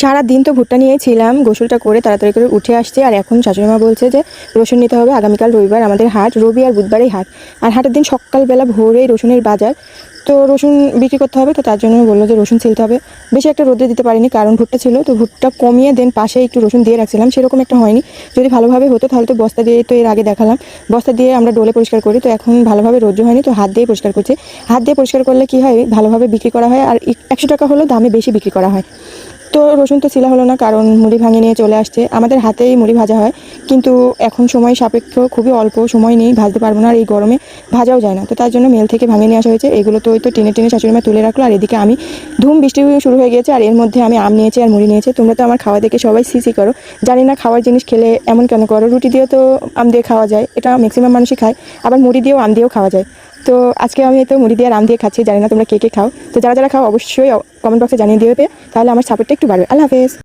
সারা দিন তো ভুট্টা নিয়েই ছিলাম, গোসলটা করে তাড়াতাড়ি করে উঠে আসছে। আর এখন শাশুড়িমা বলছে যে রসুন নিতে হবে, আগামীকাল রবিবার আমাদের হাট, রবি আর বুধবারেই হাট। আর হাটের দিন সকালবেলা ভোরেই রসুনের বাজার, তো রসুন বিক্রি করতে হবে। তো তার জন্য বললো যে রসুন ছিলতে হবে। বেশি একটা রোদে দিতে পারিনি কারণ ভুট্টা ছিল, তো ভুট্টা কমিয়ে দেন পাশে একটু রসুন দিয়ে রাখছিলাম, সেরকম একটা হয়নি। যদি ভালোভাবে হতো তাহলে তো বস্তা দিয়ে, তো এর আগে দেখালাম বস্তা দিয়ে আমরা ডোলে পরিষ্কার করি, তো এখন ভালোভাবে রোদ্র হয়নি, তো হাত দিয়ে পরিষ্কার করছি। হাত দিয়ে পরিষ্কার করলে কি হয়, ভালোভাবে বিক্রি করা হয় আর 100 টাকা হলেও দামে বেশি বিক্রি করা হয়। তো রসুন তো ছিলা হলো না কারণ মুড়ি ভাঙে নিয়ে চলে আসছে। আমাদের হাতেই মুড়ি ভাজা হয়, কিন্তু এখন সময় সাপেক্ষ, খুবই অল্প সময় নেই, ভাজতে পারবো না, আর এই গরমে ভাজাও যায় না। তো তার জন্য মেল থেকে ভাঙে নিয়ে আসা হয়েছে। এগুলো তো ওই তো টেনে টেনে শাশুড়িমা তুলে রাখলো, আর এদিকে আমি ধুম বৃষ্টি শুরু হয়ে গিয়েছে, আর এর মধ্যে আমি আম নিয়েছি আর মুড়ি নিয়েছি। তোমরা তো আমার খাওয়া দেখে সবাই সিসি করো, জানি না খাওয়ার জিনিস খেলে এমন কেন করো। রুটি দিয়েও তো আম দিয়ে খাওয়া যায়, এটা ম্যাক্সিমাম মানুষই খায়, আবার মুড়ি দিয়েও আম দিয়েও খাওয়া যায়। তো আজকে আমি তো মুড়ি দিয়ে আর আম দিয়ে খাচ্ছি, জানি না তোমরা কে কে খাও। তো যারা যারা খাও অবশ্যই কমেন্ট বক্সে জানিয়ে দিবে, তাহলে আমার সাপোর্টটা একটু বাড়বে। আল্লাহ হাফেজ।